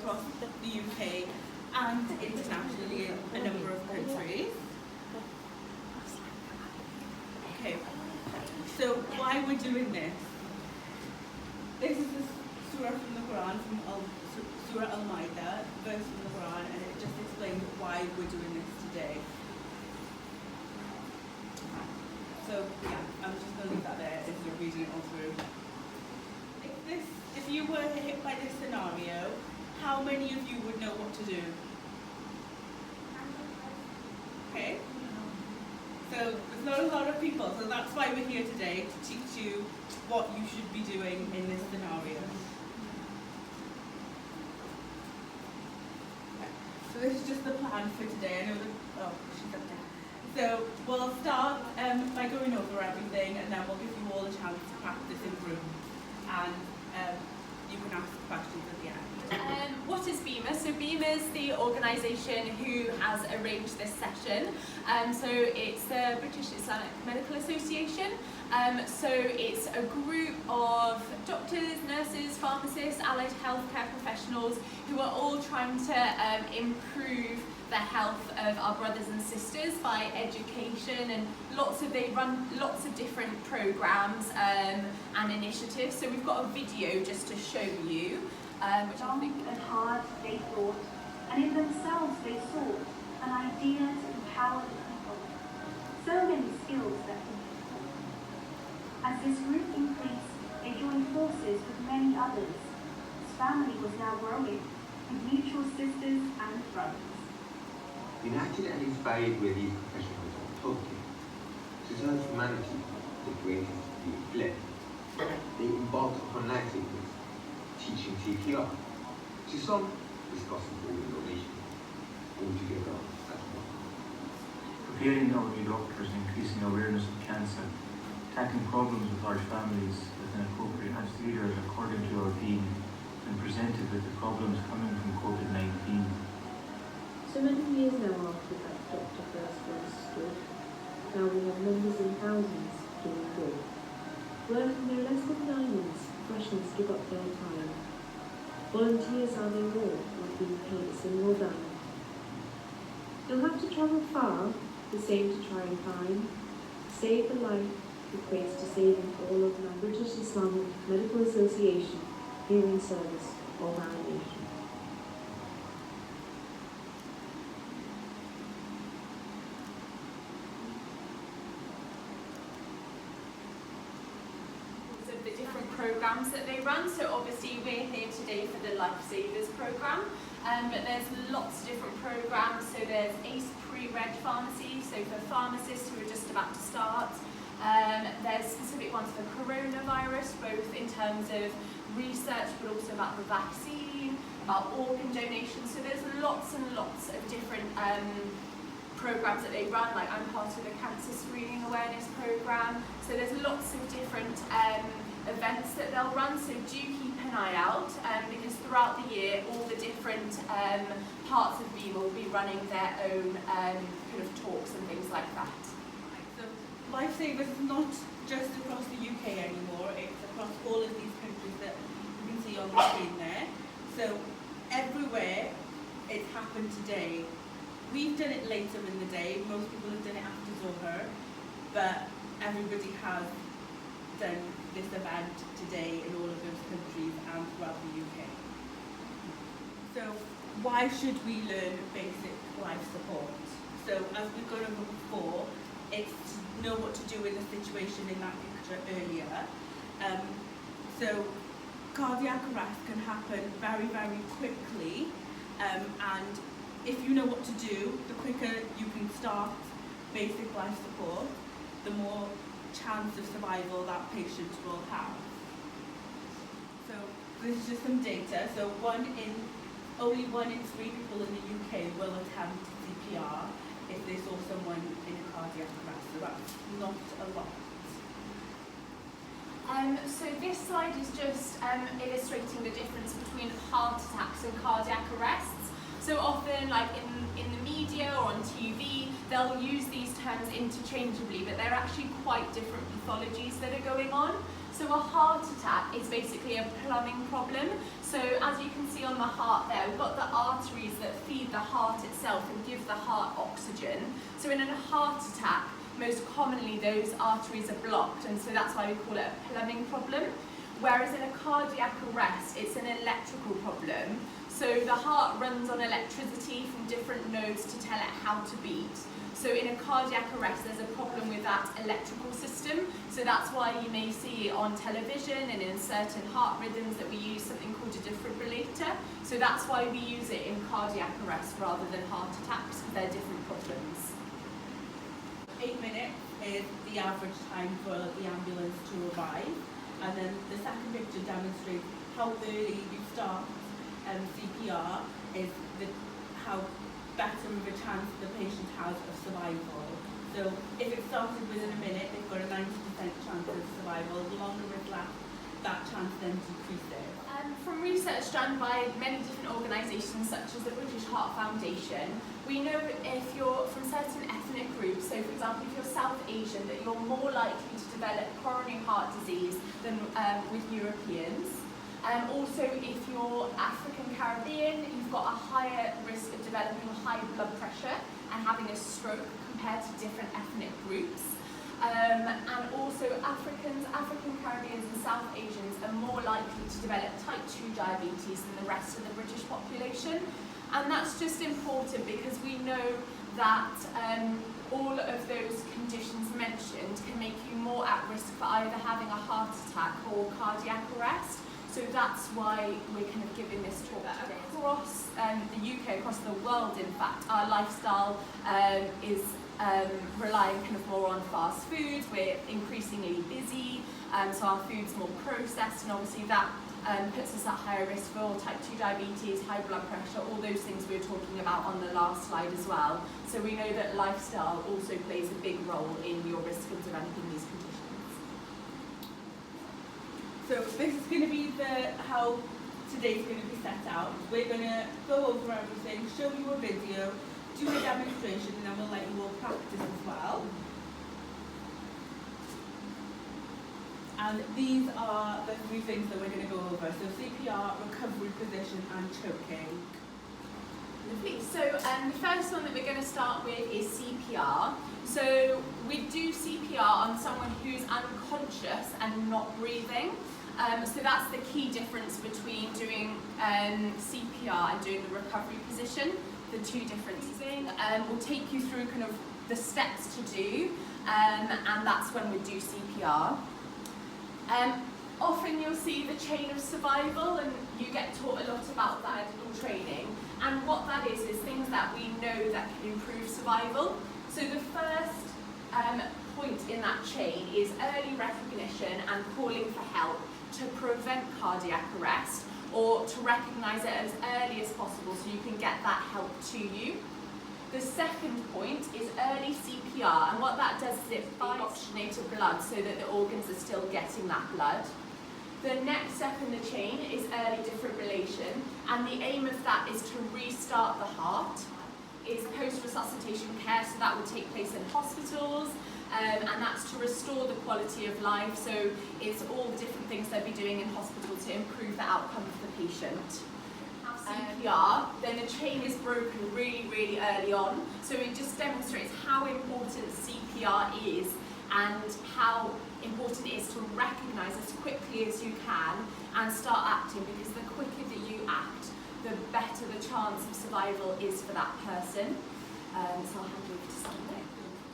across the UK and internationally in a number of countries. Okay, so why we're doing this? This is the surah from the Quran, from Surah Al-Ma'idah, verse from the Quran, and it just explains why we're doing this today. So yeah, I'm just going to leave that there instead of reading it all through. If you were hit by this scenario, how many of you would know what to do? Okay. So there's not a lot of people, so that's why we're here today, to teach you what you should be doing in this scenario. Okay. So this is just the plan for today. I know that, oh, she's up there. So we'll start by going over everything, and then we'll give you all a chance to practice in group, and you can ask questions at the end. What is BEMA? So BEMA is the organisation who has arranged this session. So it's the British Islamic Medical Association. So it's a group of doctors, nurses, pharmacists, allied healthcare professionals who are all trying to improve the health of our brothers and sisters by education, and they run lots of different programs and initiatives. So we've got a video just to show you, which I think and hard they thought, and in themselves they sought an idea to empower the people. So many skills that can be taught. As this group increased, they joined forces with many others. This family was now growing, with mutual sisters and brothers. United and inspired were these professionals of Tolkien. To serve humanity, the greatest being fled. They embarked upon lifesavers, teaching CPR. To some, discussing organ donation. All together as one. Preparing elderly doctors and increasing awareness of cancer. Tackling problems with large families with an appropriate as leaders according to our theme, and presented with the problems coming from COVID-19. So many years now after that doctor first was stood, now we have numbers in thousands doing good. Working their less than diamonds, professionals give up their time. Volunteers are their all, not being paid a single dime. You'll have to travel far, the same to try and find. Save a life equates to saving all of the British Islamic Medical Association here in service of our nation. The different programs that they run. So obviously we're here today for the Lifesavers program, but there's lots of different programs. So there's ACE pre-reg pharmacy, so for pharmacists who are just about to start. There's specific ones for coronavirus, both in terms of research but also about the vaccine, about organ donation. So there's lots and lots of different programs that they run. Like I'm part of the cancer screening awareness program. So there's lots of different events that they'll run, so do keep an eye out, because throughout the year all the different parts of BEMA will be running their own kind of talks and things like that. So Lifesavers is not just across the UK anymore, it's across all of these countries that you can see on the screen there. So everywhere it's happened today. We've done it later in the day, most people have done it after Zohar, but everybody has done this event today in all of those countries and throughout the UK. So why should we learn basic life support? So as we've gone over before, it's to know what to do in the situation in that picture earlier. So cardiac arrest can happen very, very quickly, and if you know what to do, the quicker you can start basic life support, the more chance of survival that patient will have. So this is just some data. So only one in 3 people in the UK will attempt CPR if they saw someone in a cardiac arrest. So that's not a lot. So this slide is just illustrating the difference between heart attacks and cardiac arrests. So often, like in the media or on TV, they'll use these terms interchangeably, but they're actually quite different pathologies that are going on. So a heart attack is basically a plumbing problem. So as you can see on the heart there, we've got the arteries that feed the heart itself and give the heart oxygen. So in a heart attack, most commonly those arteries are blocked, and so that's why we call it a plumbing problem. Whereas in a cardiac arrest, it's an electrical problem. So the heart runs on electricity from different nodes to tell it how to beat. So in a cardiac arrest, there's a problem with that electrical system. So that's why you may see on television and in certain heart rhythms that we use something called a defibrillator. So that's why we use it in cardiac arrest rather than heart attacks, because they're different problems. 8 minutes is the average time for the ambulance to arrive. And then the second picture demonstrates how early you start CPR is how better of a chance the patient has of survival. So if it started within a minute, they've got a 90% chance of survival. The longer it lasts, that chance then decreases. From research done by many different organisations such as the British Heart Foundation, we know if you're from certain ethnic groups, so for example if you're South Asian, that you're more likely to develop coronary heart disease than with Europeans. Also, if you're African Caribbean, you've got a higher risk of developing high blood pressure and having a stroke compared to different ethnic groups. And also African Caribbeans and South Asians are more likely to develop type 2 diabetes than the rest of the British population. And that's just important because we know that all of those conditions mentioned can make you more at risk for either having a heart attack or cardiac arrest. So that's why we're kind of giving this talk today. Across the UK, across the world in fact, our lifestyle is relying kind of more on fast foods. We're increasingly busy, so our food's more processed, and obviously that puts us at higher risk for type 2 diabetes, high blood pressure, all those things we were talking about on the last slide as well. So we know that lifestyle also plays a big role in your risk of developing these conditions. So this is going to be how today's going to be set out. We're going to go over everything, show you a video, do a demonstration, and then we'll let you all practice as well. And these are the 3 things that we're going to go over. So CPR, recovery position, and choking. Lovely. So the first one that we're going to start with is CPR. So we do CPR on someone who's unconscious and not breathing. So that's the key difference between doing CPR and doing the recovery position. The 2 differences. We'll take you through kind of the steps to do, and that's when we do CPR. Often you'll see the chain of survival, and you get taught a lot about that in training. And what that is things that we know that can improve survival. So the first point in that chain is early recognition and calling for help to prevent cardiac arrest, or to recognise it as early as possible so you can get that help to you. The second point is early CPR, and what that does is it oxygenated blood so that the organs are still getting that blood. The next step in the chain is early defibrillation, and the aim of that is to restart the heart. It's post-resuscitation care, so that will take place in hospitals, and that's to restore the quality of life. So it's all the different things they'll be doing in hospital to improve the outcome of the patient. CPR, then the chain is broken really, really early on. So it just demonstrates how important CPR is and how important it is to recognise as quickly as you can and start acting, because the quicker that you act, the better the chance of survival is for that person. So I'll hand you over to Saira.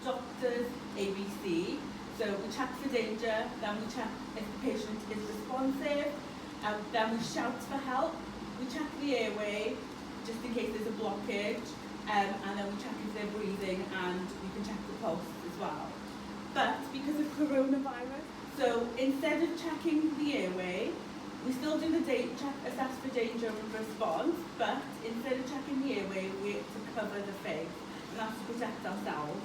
Doctors, ABC. So we check for danger, then we check if the patient is responsive, then we shout for help. We check the airway, just in case there's a blockage, and then we check if they're breathing, and we can check the pulse as well. But because of coronavirus, so instead of checking the airway, we still do the assess for danger and response, but instead of checking the airway, we have to cover the face, and that's to protect ourselves.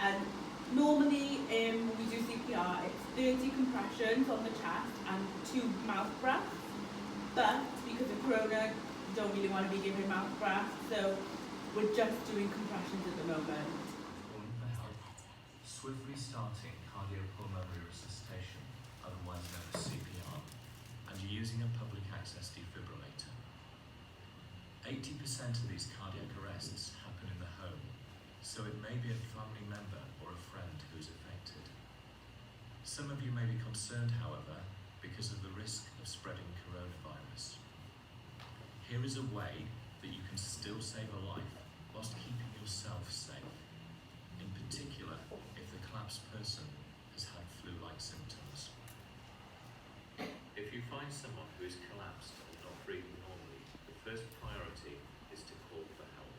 And normally, when we do CPR, it's 30 compressions on the chest and 2 mouth breaths. But because of corona, we don't really want to be giving mouth breaths, so we're just doing compressions at the moment. Calling for help. Swift restarting cardiopulmonary resuscitation, otherwise known as 80% of these cardiac arrests happen in the home, so it may be a family member or a friend who's affected. Some of you may be concerned, however, because of the risk of spreading coronavirus. Here is a way that you can still save a life whilst keeping yourself safe, in particular if the collapsed person has had flu-like symptoms. If you find someone who is collapsed and not breathing normally, the first priority is to call for help.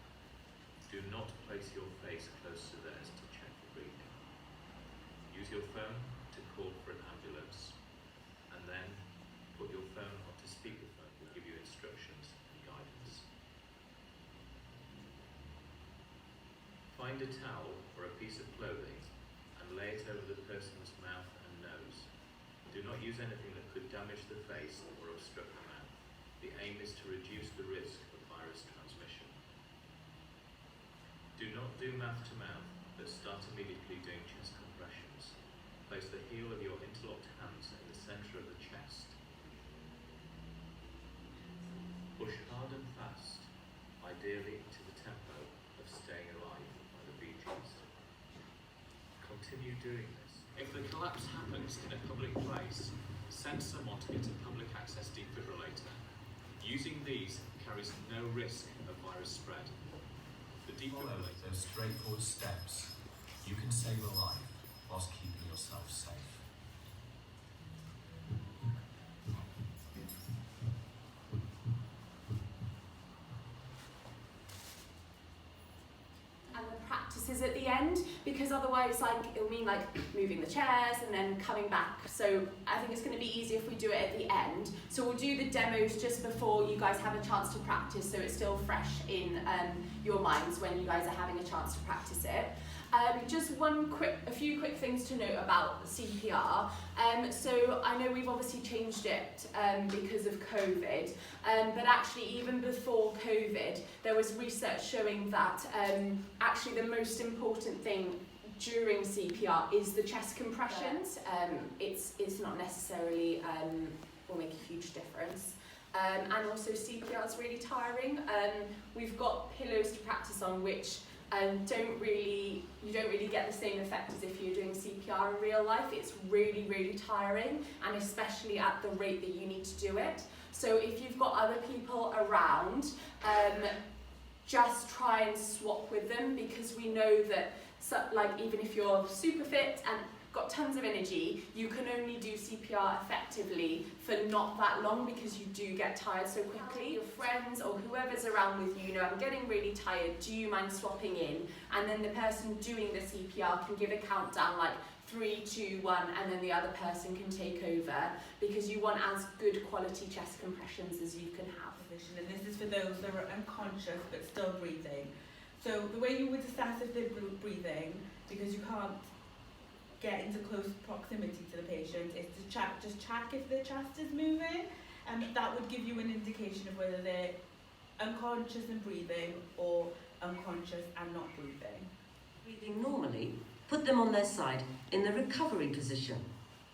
Do not place your face close to theirs to check for breathing. Use your phone to call for an ambulance, and then put your phone onto speakerphone to give you instructions and guidance. Find a towel or a piece of clothing and lay it over the person's mouth and nose. Do not use anything that could damage the face or obstruct the mouth. The aim is to reduce the risk of virus transmission. Do not do mouth to mouth, but start immediately doing chest compressions. Place the heel of your interlocked hands in the centre of the chest. Push hard and fast, ideally to the tempo of Staying Alive by the Bee Gees. Continue doing this. If the collapse happens in a public place, send someone to get a public access defibrillator. Using these carries no risk of virus spread. The defibrillator. Those straightforward steps, you can save a life whilst keeping yourself safe. And the practices at the end, because otherwise it'll mean moving the chairs and then coming back. So I think it's going to be easier if we do it at the end. So we'll do the demos just before you guys have a chance to practice, so it's still fresh in your minds when you guys are having a chance to practice it. Just a few quick things to note about CPR. So I know we've obviously changed it because of COVID, but actually even before COVID, there was research showing that actually the most important thing during CPR is the chest compressions. It's not necessarily will make a huge difference. And also CPR is really tiring. We've got pillows to practice on which you don't really get the same effect as if you're doing CPR in real life. It's really, really tiring, and especially at the rate that you need to do it. So if you've got other people around, just try and swap with them, because we know that even if you're super fit and got tons of energy, you can only do CPR effectively for not that long because you do get tired so quickly. Your friends or whoever's around with you know, I'm getting really tired, do you mind swapping in? And then the person doing the CPR can give a countdown 3, 2, 1, and then the other person can take over, because you want as good quality chest compressions as you can have. And this is for those that are unconscious but still breathing. So the way you would assess if they're breathing, because you can't get into close proximity to the patient, is to check if their chest is moving, and that would give you an indication of whether they're unconscious and breathing or unconscious and not breathing. Breathing normally, put them on their side in the recovery position.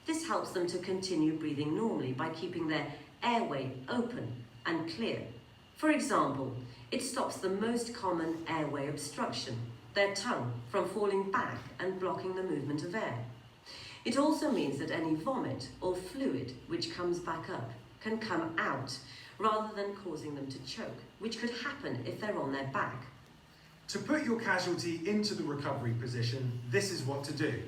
This helps them to continue breathing normally by keeping their airway open and clear. For example, it stops the most common airway obstruction, their tongue, from falling back and blocking the movement of air. It also means that any vomit or fluid which comes back up can come out, rather than causing them to choke, which could happen if they're on their back. To put your casualty into the recovery position, this is what to do.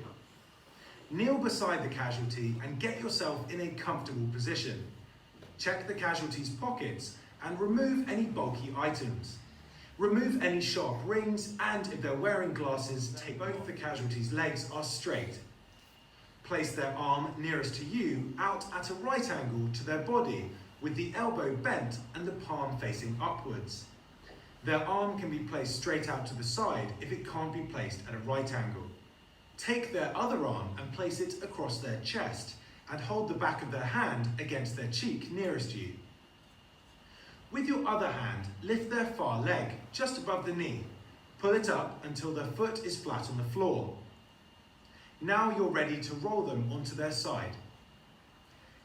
Kneel beside the casualty and get yourself in a comfortable position. Check the casualty's pockets and remove any bulky items. Remove any sharp rings, and if they're wearing glasses, take both the casualty's legs are straight. Place their arm nearest to you out at a right angle to their body, with the elbow bent and the palm facing upwards. Their arm can be placed straight out to the side if it can't be placed at a right angle. Take their other arm and place it across their chest, and hold the back of their hand against their cheek nearest you. With your other hand, lift their far leg just above the knee. Pull it up until their foot is flat on the floor. Now you're ready to roll them onto their side.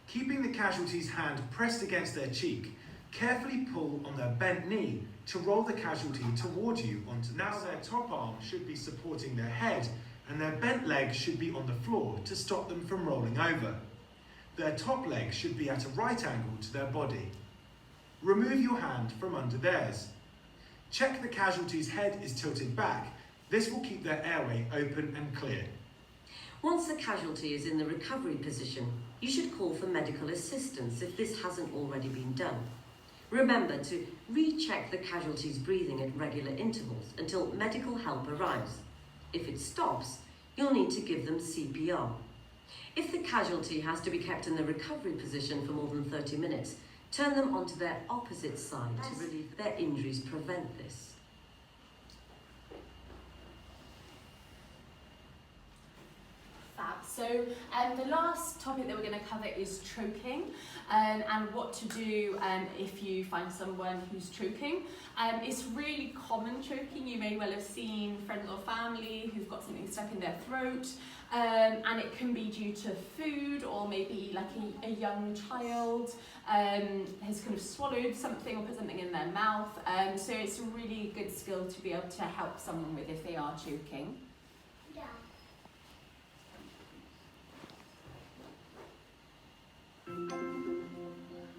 Keeping the casualty's hand pressed against their cheek, Carefully pull on their bent knee to roll the casualty towards you onto now their top arm should be supporting their head and their bent leg should be on the floor to stop them from rolling over. Their top leg should be at a right angle to their body. Remove your hand from under theirs. Check the casualty's head is tilted back. This will keep their airway open and clear. Once the casualty is in the recovery position, you should call for medical assistance if this hasn't already been done. Remember to recheck the casualty's breathing at regular intervals until medical help arrives. If it stops, you'll need to give them CPR. If the casualty has to be kept in the recovery position for more than 30 minutes, turn them onto their opposite side to relieve their injuries. Prevent this. So the last topic that we're going to cover is choking and what to do if you find someone who's choking. It's really common choking. You may well have seen friends or family who've got something stuck in their throat, and it can be due to food, or maybe like a young child has kind of swallowed something or put something in their mouth. So it's a really good skill to be able to help someone with if they are choking.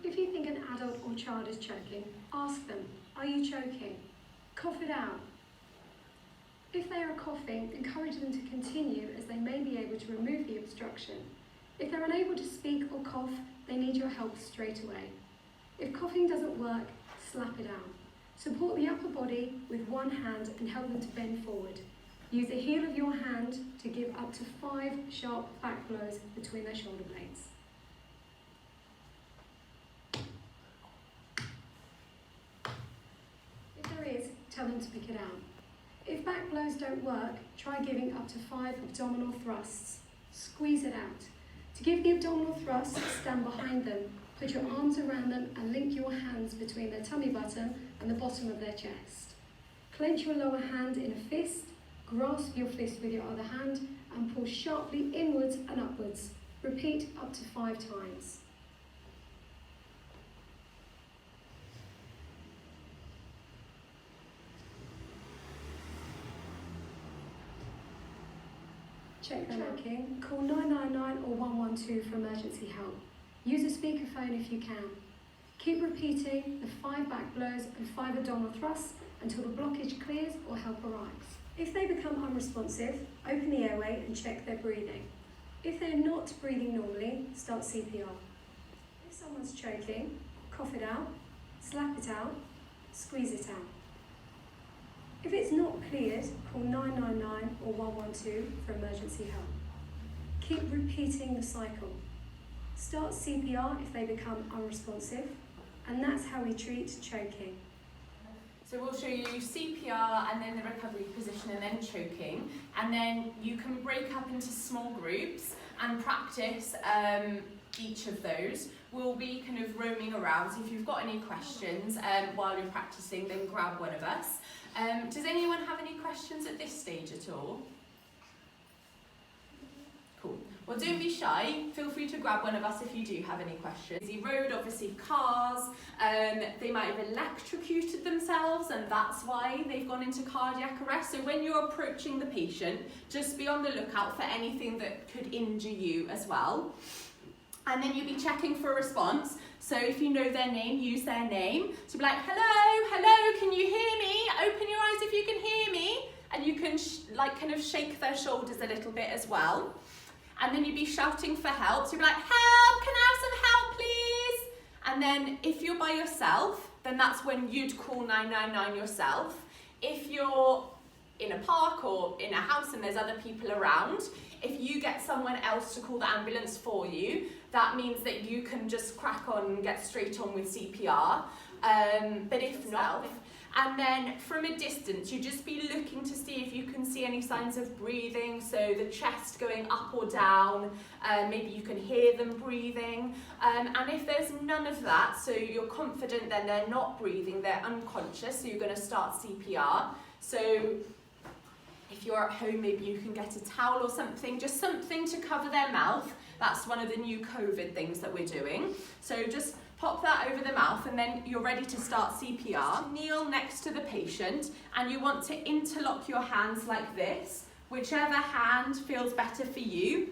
If you think an adult or child is choking, ask them, are you choking? Cough it out. If they are coughing, encourage them to continue as they may be able to remove the obstruction. If they're unable to speak or cough, they need your help straight away. If coughing doesn't work, slap it out. Support the upper body with one hand and help them to bend forward. Use the heel of your hand to give up to 5 sharp back blows between their shoulder blades. Tell them to pick it out. If back blows don't work, try giving up to 5 abdominal thrusts. Squeeze it out. To give the abdominal thrust, stand behind them, put your arms around them and link your hands between their tummy button and the bottom of their chest. Clench your lower hand in a fist, grasp your fist with your other hand and pull sharply inwards and upwards. Repeat up to 5 times. Check their choking. Call 999 or 112 for emergency help. Use a speakerphone if you can. Keep repeating the 5 back blows and 5 abdominal thrusts until the blockage clears or help arrives. If they become unresponsive, open the airway and check their breathing. If they're not breathing normally, start CPR. If someone's choking, cough it out, slap it out, squeeze it out. If it's not cleared, call 999 or 112 for emergency help. Keep repeating the cycle. Start CPR if they become unresponsive, and that's how we treat choking. So we'll show you CPR and then the recovery position and then choking, and then you can break up into small groups and practice each of those. We'll be kind of roaming around, so if you've got any questions while you're practicing, then grab one of us. Does anyone have any questions at this stage at all? Cool. Well, don't be shy. Feel free to grab one of us if you do have any questions. Busy road, obviously cars, they might have electrocuted themselves and that's why they've gone into cardiac arrest. So when you're approaching the patient, just be on the lookout for anything that could injure you as well. And then you'll be checking for a response. So if you know their name, use their name. So be like, hello, hello, can you hear me? Open your eyes if you can hear me. And you can kind of shake their shoulders a little bit as well. And then you'd be shouting for help. So you'd be like, help, can I have some help, please? And then if you're by yourself, then that's when you'd call 999 yourself. If you're in a park or in a house and there's other people around, if you get someone else to call the ambulance for you, that means that you can just crack on and get straight on with CPR. But if not, and then from a distance, you just be looking to see if you can see any signs of breathing, so the chest going up or down, maybe you can hear them breathing. And if there's none of that, so you're confident then they're not breathing, they're unconscious, so you're going to start CPR. So if you're at home, maybe you can get a towel or something, just something to cover their mouth. That's one of the new COVID things that we're doing. So just pop that over the mouth, and then you're ready to start CPR. Kneel next to the patient, and you want to interlock your hands like this. Whichever hand feels better for you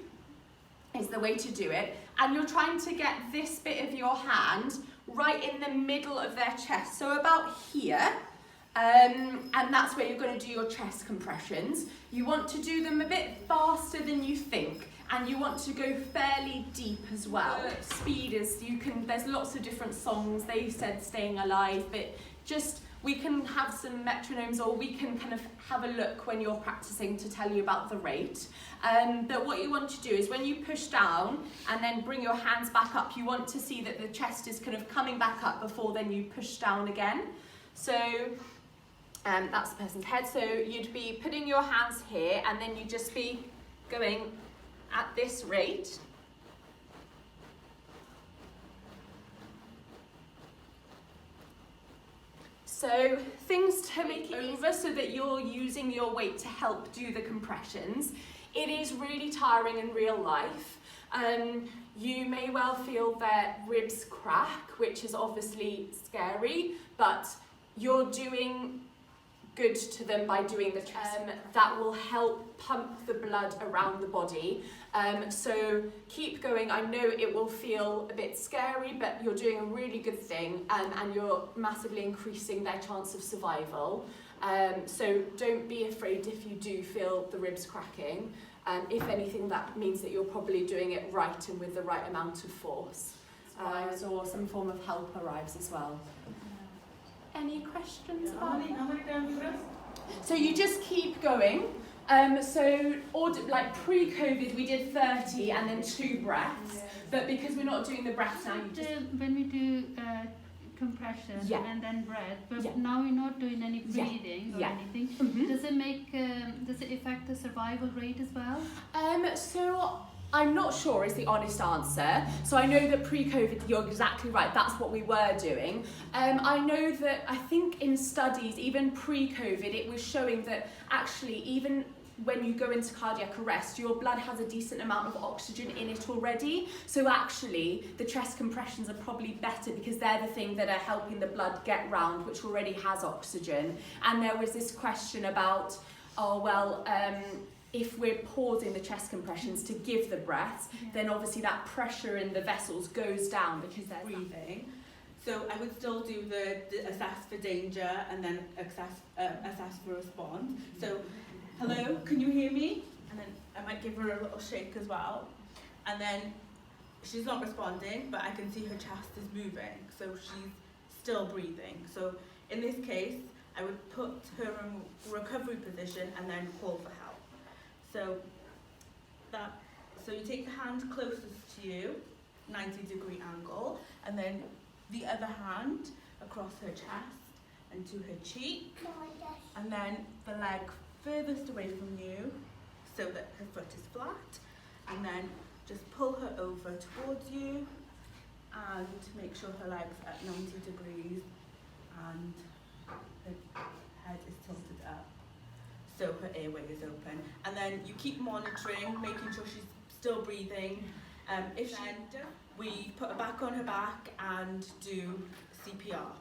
is the way to do it. And you're trying to get this bit of your hand right in the middle of their chest, so about here. And that's where you're going to do your chest compressions. You want to do them a bit faster than you think, and you want to go fairly deep as well. Speed is, there's lots of different songs. They said Staying Alive, but just, we can have some metronomes, or we can kind of have a look when you're practicing to tell you about the rate. But what you want to do is when you push down and then bring your hands back up, you want to see that the chest is kind of coming back up before then you push down again. So that's the person's head. So you'd be putting your hands here, and then you'd just be going at this rate. So things to make it over so that you're using your weight to help do the compressions. It is really tiring in real life. You may well feel their ribs crack, which is obviously scary, but you're doing good to them by doing the chest. That will help pump the blood around the body. So keep going. I know it will feel a bit scary, but you're doing a really good thing, and you're massively increasing their chance of survival. So don't be afraid if you do feel the ribs cracking. If anything, that means that you're probably doing it right and with the right amount of force. Or some form of help arrives as well. Any questions about it? So you just keep going. Like pre-COVID, we did 30 and then 2 breaths. But because we're not doing the breaths now, you just... When we do compression and then breath, but now we're not doing any breathing or anything. Mm-hmm. Does it affect the survival rate as well? So I'm not sure is the honest answer. So I know that pre-COVID, you're exactly right, that's what we were doing. I know that I think in studies, even pre-COVID, it was showing that actually even when you go into cardiac arrest, your blood has a decent amount of oxygen in it already. So actually, the chest compressions are probably better because they're the thing that are helping the blood get round, which already has oxygen. And there was this question about, if we're pausing the chest compressions to give the breaths, then obviously that pressure in the vessels goes down because they're breathing. So I would still do the assess for danger and then assess for response. So, hello, can you hear me? And then I might give her a little shake as well. And then she's not responding, but I can see her chest is moving. So she's still breathing. So in this case, I would put her in recovery position and then call for help. So you take the hand closest to you, 90-degree angle, and then the other hand across her chest and to her cheek, and then the leg furthest away from you so that her foot is flat, and then just pull her over towards you and make sure her leg's at 90 degrees and her head is tilted up so her airway is open. And then you keep monitoring, making sure she's still breathing. We put her back on her back and do CPR.